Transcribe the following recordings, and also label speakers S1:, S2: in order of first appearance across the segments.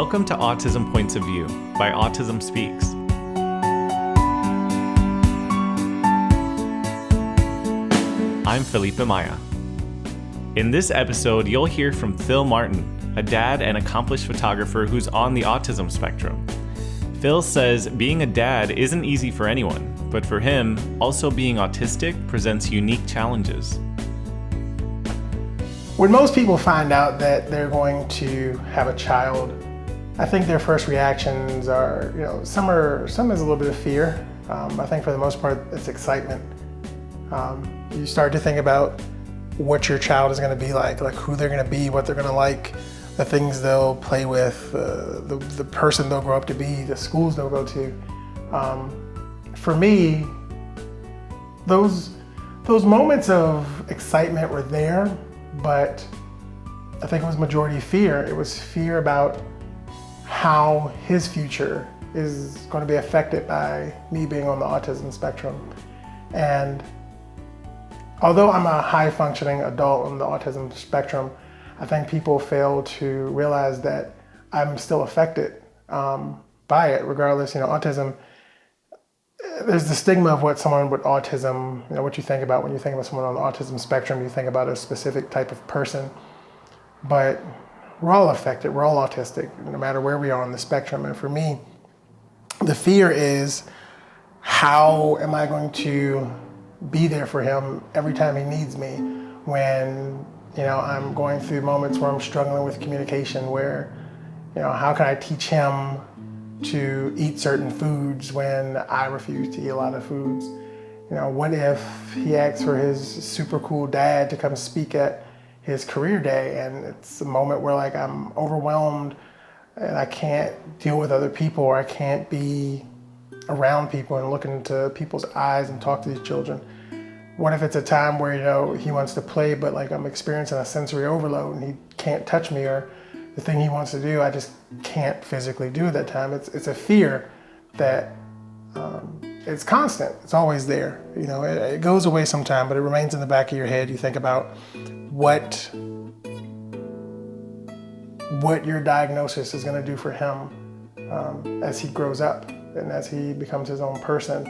S1: Welcome to Autism Points of View by Autism Speaks. I'm Felipe Maya. In this episode, you'll hear from Phil Martin, a dad and accomplished photographer who's on the autism spectrum. Phil says being a dad isn't easy for anyone, but for him, also being autistic presents unique challenges.
S2: When most people find out that they're going to have a child, I think their first reactions are, some is a little bit of fear. I think for the most part, it's excitement. You start to think about what your child is going to be like who they're going to be, what they're going to like, the things they'll play with, the person they'll grow up to be, the schools they'll go to. For me, those moments of excitement were there, but I think it was majority fear. It was fear about how his future is going to be affected by me being on the autism spectrum. And although I'm a high-functioning adult on the autism spectrum, I think people fail to realize that I'm still affected by it, regardless. Autism, there's the stigma of what someone with autism, what you think about when you think about someone on the autism spectrum, you think about a specific type of person. But we're all affected, we're all autistic, no matter where we are on the spectrum. And for me, the fear is, how am I going to be there for him every time he needs me when, I'm going through moments where I'm struggling with communication, where, how can I teach him to eat certain foods when I refuse to eat a lot of foods? What if he asks for his super cool dad to come speak at his career day, and it's a moment where I'm overwhelmed and I can't deal with other people, or I can't be around people and look into people's eyes and talk to these children? What if it's a time where, he wants to play, but I'm experiencing a sensory overload and he can't touch me, or the thing he wants to do, I just can't physically do at that time? It's a fear that it's constant. It's always there. It goes away sometime, but it remains in the back of your head. You think about what your diagnosis is going to do for him as he grows up and as he becomes his own person.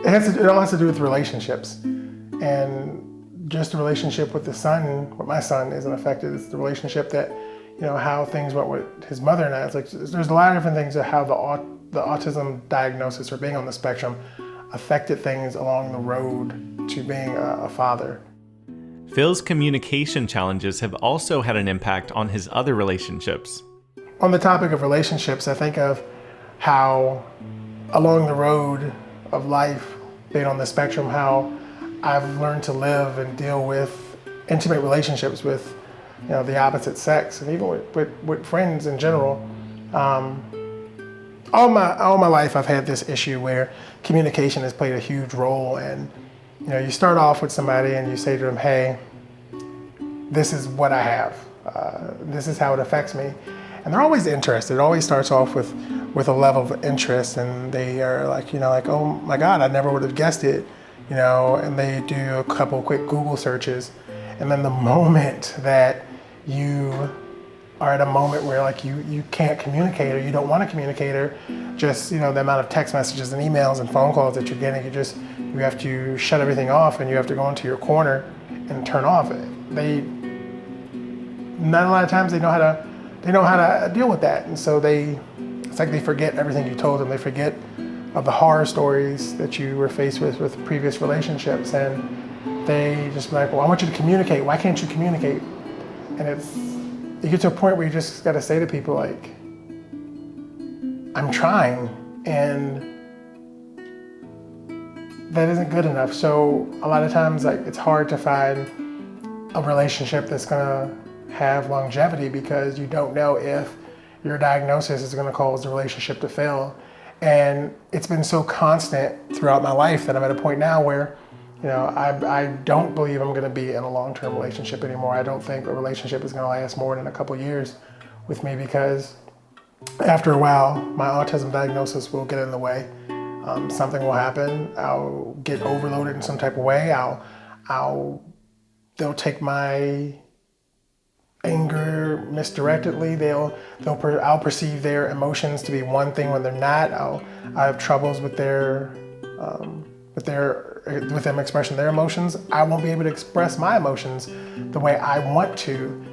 S2: It all has to do with relationships, and just the relationship with my son isn't affected. It's the relationship that, how things went with his mother and I. It's there's a lot of different things of how the autism diagnosis or being on the spectrum affected things along the road to being a father.
S1: Phil's communication challenges have also had an impact on his other relationships.
S2: On the topic of relationships, I think of how along the road of life, being on the spectrum, how I've learned to live and deal with intimate relationships with, the opposite sex, and even with friends in general. All my life, I've had this issue where communication has played a huge role, and you start off with somebody and you say to them, "Hey, this is what I have. This is how it affects me," and they're always interested. It always starts off with a level of interest, and they are "Oh my God, I never would have guessed it," and they do a couple quick Google searches, and then the moment that you are at a moment where you can't communicate, or you don't want to communicate, or just the amount of text messages and emails and phone calls that you're getting, you have to shut everything off, and you have to go into your corner and turn off. Not a lot of times they know how to deal with that, and so it's like they forget everything you told them. They forget of the horror stories that you were faced with previous relationships, and they just be like, "Well, I want you to communicate. Why can't you communicate?" And you get to a point where you just got to say to people "I'm trying," and that isn't good enough. So a lot of times it's hard to find a relationship that's gonna have longevity, because you don't know if your diagnosis is gonna cause the relationship to fail. And it's been so constant throughout my life that I'm at a point now where I don't believe I'm going to be in a long-term relationship anymore. I don't think a relationship is going to last more than a couple years with me, because after a while, my autism diagnosis will get in the way. Something will happen. I'll get overloaded in some type of way. They'll take my anger, misdirectedly. I'll perceive their emotions to be one thing when they're not. I have troubles with them expressing their emotions. I won't be able to express my emotions the way I want to,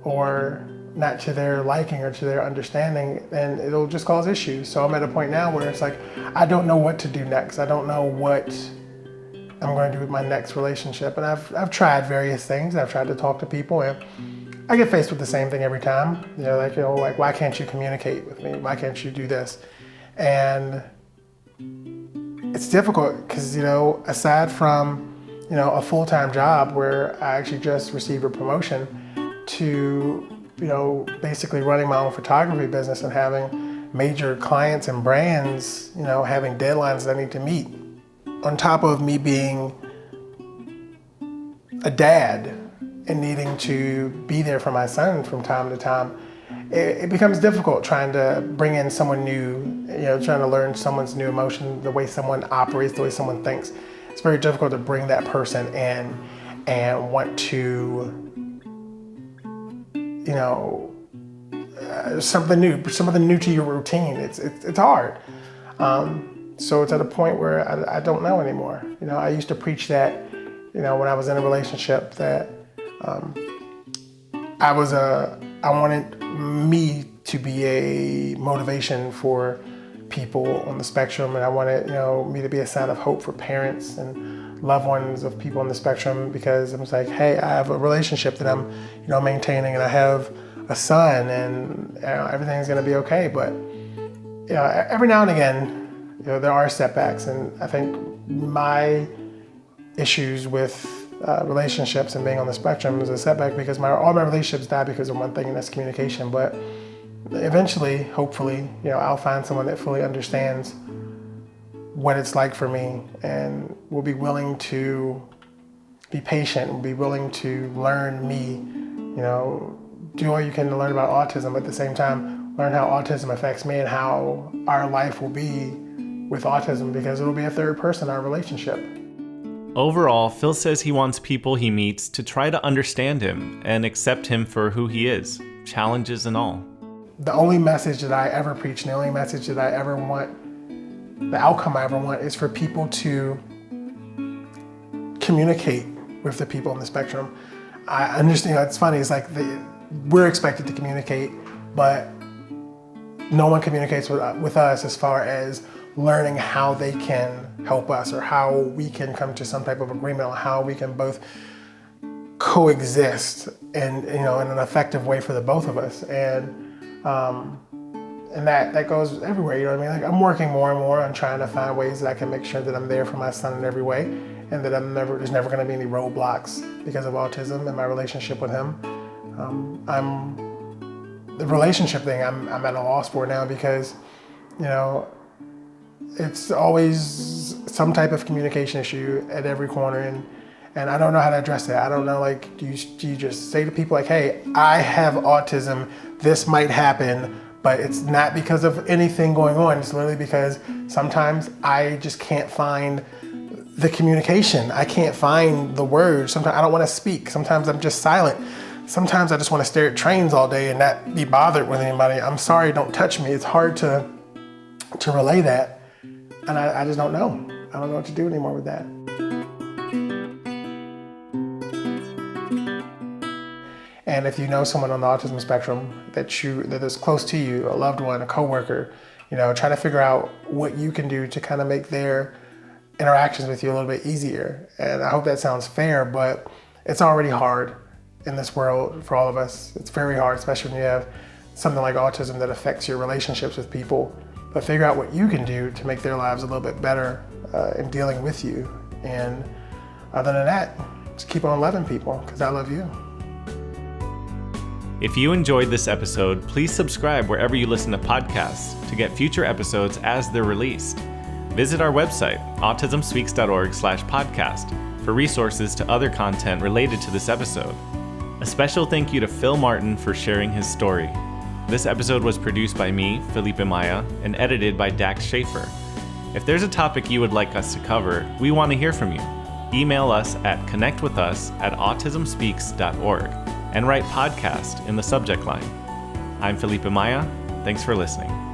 S2: or not to their liking or to their understanding, and it'll just cause issues. So I'm at a point now where it's like, I don't know what to do next. I don't know what I'm going to do with my next relationship. And I've tried various things. I've tried to talk to people, and I get faced with the same thing every time. Like, why can't you communicate with me? Why can't you do this? And it's difficult because, aside from, a full-time job where I actually just received a promotion to, basically running my own photography business and having major clients and brands, having deadlines that I need to meet, on top of me being a dad and needing to be there for my son from time to time, it becomes difficult trying to bring in someone new, trying to learn someone's new emotion, the way someone operates, the way someone thinks. It's very difficult to bring that person in and want to, something new to your routine. It's hard. So it's at a point where I don't know anymore. I used to preach that, when I was in a relationship, that I wanted me to be a motivation for people on the spectrum, and I wanted, me to be a sign of hope for parents and loved ones of people on the spectrum, because I was like, hey, I have a relationship that I'm, maintaining, and I have a son, and everything's gonna be okay. But every now and again, there are setbacks, and I think my issues with relationships and being on the spectrum is a setback because all my relationships die because of one thing, and that's communication. But eventually, hopefully, I'll find someone that fully understands what it's like for me and will be willing to be patient and be willing to learn me, do all you can to learn about autism, but at the same time, learn how autism affects me and how our life will be with autism, because it'll be a third person in our relationship.
S1: Overall, Phil says he wants people he meets to try to understand him and accept him for who he is, challenges and all.
S2: The only message that I ever preach, and the only message that I ever want, the outcome I ever want, is for people to communicate with the people on the spectrum. I understand, it's funny, it's like we're expected to communicate, but no one communicates with us as far as learning how they can help us, or how we can come to some type of agreement on how we can both coexist and in an effective way for the both of us. And that goes everywhere, Like, I'm working more and more on trying to find ways that I can make sure that I'm there for my son in every way, and that there's never going to be any roadblocks because of autism in my relationship with him. The relationship thing I'm at a loss for now, because it's always some type of communication issue at every corner, and I don't know how to address that. I don't know, like, do you just say to people like, hey, I have autism, this might happen, but it's not because of anything going on. It's literally because sometimes I just can't find the communication. I can't find the words. Sometimes I don't want to speak. Sometimes I'm just silent. Sometimes I just want to stare at trains all day and not be bothered with anybody. I'm sorry, don't touch me. It's hard to relay that. And I just don't know. I don't know what to do anymore with that. And if you know someone on the autism spectrum that is close to you, a loved one, a coworker, try to figure out what you can do to kind of make their interactions with you a little bit easier. And I hope that sounds fair, but it's already hard in this world for all of us. It's very hard, especially when you have something like autism that affects your relationships with people. But figure out what you can do to make their lives a little bit better in dealing with you. And other than that, just keep on loving people, because I love you.
S1: If you enjoyed this episode, please subscribe wherever you listen to podcasts to get future episodes as they're released. Visit our website, autismspeaks.org/podcast, for resources to other content related to this episode. A special thank you to Phil Martin for sharing his story. This episode was produced by me, Felipe Maya, and edited by Dax Schaefer. If there's a topic you would like us to cover, we want to hear from you. Email us at connectwithus@autismspeaks.org. and write podcast in the subject line. I'm Felipe Maya. Thanks for listening.